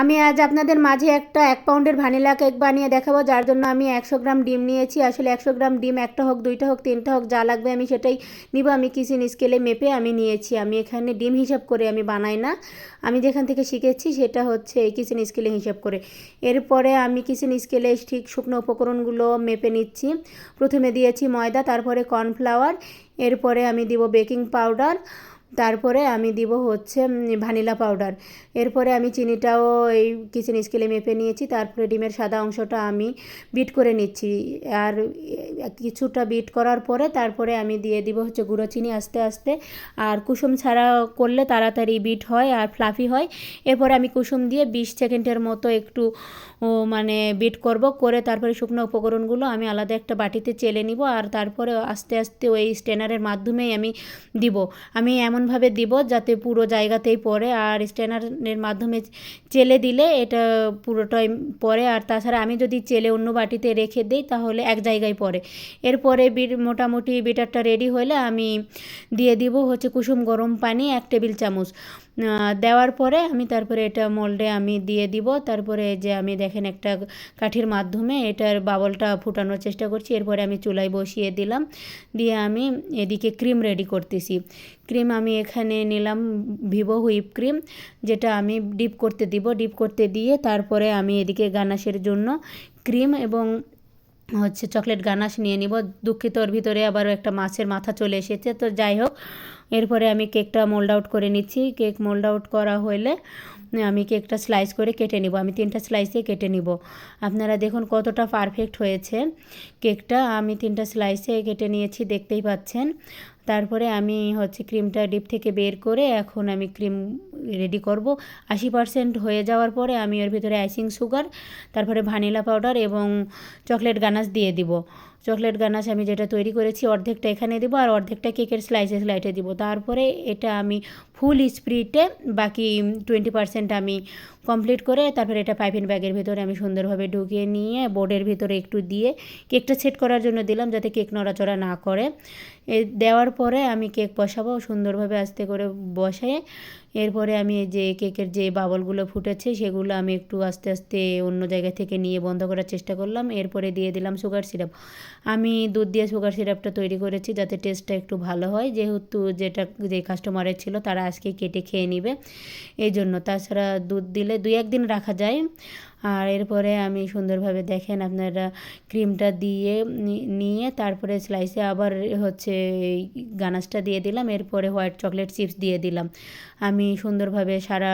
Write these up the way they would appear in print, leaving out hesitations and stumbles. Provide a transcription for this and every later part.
আমি আজ আপনাদের মাঝে একটা 1 পাউন্ডের ভ্যানিলা কেক বানিয়ে দেখাবো, যার জন্য আমি 100 গ্রাম ডিম নিয়েছি। আসলে 100 গ্রাম ডিম একটা হোক, দুইটা হোক, তিনটা হোক, যা লাগবে আমি সেটাই নিব। আমি কিচেন স্কেলে মেপে আমি নিয়েছি। আমি এখানে ডিম হিসাব করে আমি বানাই না, আমি যেখান থেকে শিখেছি সেটা হচ্ছে এই কিচেন স্কেলে হিসাব করে। এরপরে আমি কিচেন স্কেলে ঠিক শুকনো উপকরণগুলো মেপে নিচ্ছি। প্রথমে দিয়েছি ময়দা, তারপরে কর্নফ্লাওয়ার, এরপরে আমি দিব বেকিং পাউডার, তারপরে আমি দিব হচ্ছে ভ্যানিলা পাউডার। এরপরে আমি চিনিটাও এই কিচেন স্কেলে মেপে নিয়েছি। তারপরে ডিমের সাদা অংশটা আমি বিট করে নিচ্ছি। আর কিছুটা বিট করার পরে তারপরে আমি দিয়ে দিব হচ্ছে গুঁড়ো চিনি আস্তে আস্তে। আর কুসুম ছাড়া করলে তাড়াতাড়ি বিট হয় আর ফ্লাফি হয়। এরপরে আমি কুসুম দিয়ে 20 সেকেন্ডের মতো একটু মানে বিট করব, করে তারপরে শুকনো উপকরণগুলো আমি আলাদা একটা বাটিতে চেলে নিব। আর তারপরে আস্তে আস্তে ওই স্ট্রেনারের মাধ্যমেই আমি দিব। আমি এমনভাবে দিব যাতে পুরো জায়গাতেই পড়ে, আর স্ট্রেনারের মাধ্যমে চেলে দিলে এটা পুরোটাই পড়ে। আর তাছাড়া আমি যদি চেলে অন্য বাটিতে রেখে দিই তাহলে এক জায়গায় পড়ে। এরপরে মোটামুটি বিটারটা রেডি হলে আমি দিয়ে দিব হচ্ছে কুসুম গরম পানি 1 টেবিল চামচ। দেওয়ার পরে আমি তারপরে এটা মোল্ডে আমি দিয়ে দিব। তারপরে যে আমি দেখেন একটা কাঠির মাধ্যমে এটার বাবলটা ফুটানোর চেষ্টা করছি। এরপরে আমি চুলায় বসিয়ে দিলাম, দিয়ে আমি এদিকে ক্রিম রেডি করতেছি। ক্রিম আমি এখানে নিলাম ভিভো হুইপ ক্রিম, যেটা আমি ডিপ করতে দিব। ডিপ করতে দিয়ে তারপরে আমি এদিকে গানাশের জন্য ক্রিম এবং হচ্ছে চকলেট গানাশ নিয়ে নিব। দুঃখিত, ওর ভিতরে আবার একটা মাছের মাথা চলে এসেছে, তো যাই হোক। এরপরে আমি কেকটা মোল্ড আউট করে নিচ্ছি। কেক মোল্ড আউট করা হলে আমি কেকটা স্লাইস করে কেটে নিব। আমি 3টা স্লাইসে কেটে নিব। আপনারা দেখুন কতটা পারফেক্ট হয়েছে কেকটা। আমি 3টা স্লাইসে কেটে নিয়েছি, দেখতেই পাচ্ছেন। তারপরে আমি হচ্ছে ক্রিমটা ডিপ থেকে বের করে এখন আমি ক্রিম রেডি করব। 80% হয়ে যাওয়ার পরে আমি ওর ভিতরে আইসিং সুগার, তারপরে ভ্যানিলা পাউডার এবং চকলেট গানাশ দিয়ে দিব। চকলেট গানাশ আমি যেটা তৈরি করেছি অর্ধেকটা এখানে দেবো আর অর্ধেকটা কেকের স্লাইসে দিব। তারপরে এটা আমি ফুল স্পিডে বাকি 20% আমি কমপ্লিট করে তারপরে এটা পাইপিং ব্যাগের ভিতরে আমি সুন্দরভাবে ঢুকিয়ে নিয়ে বোর্ডের ভিতরে একটু দিয়ে কেকটা সেট করার জন্য দিলাম, যাতে কেক নড়াচড়া না করে। দেওয়ার পরে আমি কেক বসাবো সুন্দরভাবে আস্তে করে বসাই। এরপরে আমি যে কেকের যে বাবলগুলো ফুটেছে সেগুলো আমি একটু আস্তে আস্তে অন্য জায়গা থেকে নিয়ে বন্ধ করার চেষ্টা করলাম। এরপরে দিয়ে দিলাম সুগার সিরাপ। আমি দুধ দিয়ে সুগার সিরাপটা তৈরি করেছি যাতে টেস্টটা একটু ভালো হয়, যেহেতু যে কাস্টমারের ছিল তারা আজকে কেটে খেয়ে নেবে এই জন্য। তাছাড়া দুধ দিলে 2-1 দিন রাখা যায়। আর এরপরে আমি সুন্দরভাবে দেখেন আপনারা ক্রিমটা দিয়ে নিয়ে তারপরে স্লাইসে আবার হচ্ছে এই গানাশটা দিয়ে দিলাম। এরপরে হোয়াইট চকলেট চিপস দিয়ে দিলাম। আমি সুন্দরভাবে সারা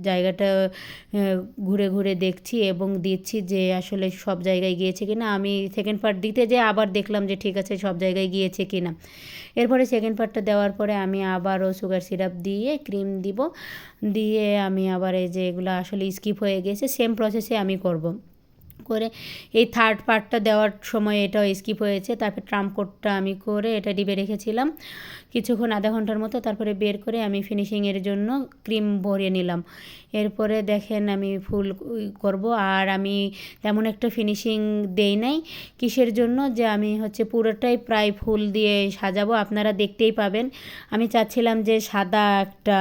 জায়গাটা ঘুরে ঘুরে দেখছি এবং দিচ্ছি যে আসলে সব জায়গায় গিয়েছে কিনা। আমি সেকেন্ড পার্ট দিতে যেয়ে আবার দেখলাম যে ঠিক আছে সব জায়গায় গিয়েছে কিনা। এরপরে সেকেন্ড পার্টটা দেওয়ার পরে আমি আবারও সুগার সিরাপ দিয়ে ক্রিম দিব, দিয়ে আমি আবার এই যে এগুলো আসলে স্কিপ হয়ে গেছে সেম প্রসেসে আমি করব। করে এই থার্ড পার্টটা দেওয়ার সময় এটাও স্কিপ হয়েছে। তারপর ট্রাম্প কোটটা আমি করে এটা ডিবে রেখেছিলাম কিছুক্ষণ, আধা ঘন্টার মতো। তারপরে বের করে আমি ফিনিশিংয়ের জন্য ক্রিম ভরিয়ে নিলাম। এরপরে দেখেন আমি ফুল করব, আর আমি তেমন একটা ফিনিশিং দেই নাই। কিসের জন্য, যে আমি হচ্ছে পুরোটাই প্রায় ফুল দিয়ে সাজাবো, আপনারা দেখতেই পাবেন। আমি চাচ্ছিলাম যে সাদা একটা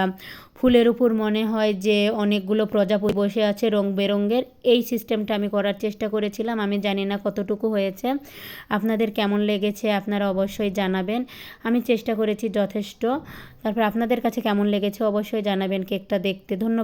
ফুলের উপর মনে হয় যে অনেকগুলো প্রজাপতি বসে আছে রং বেরঙের, এই সিস্টেমটা আমি করার চেষ্টা করেছিলাম। আমি জানি না কতটুকু হয়েছে, আপনাদের কেমন লেগেছে আপনারা অবশ্যই জানাবেন। আমি চেষ্টা করেছি যথেষ্ট। তারপর আপনাদের কাছে কেমন লেগেছে অবশ্যই জানাবেন কেকটা দেখতে। ধন্যবাদ।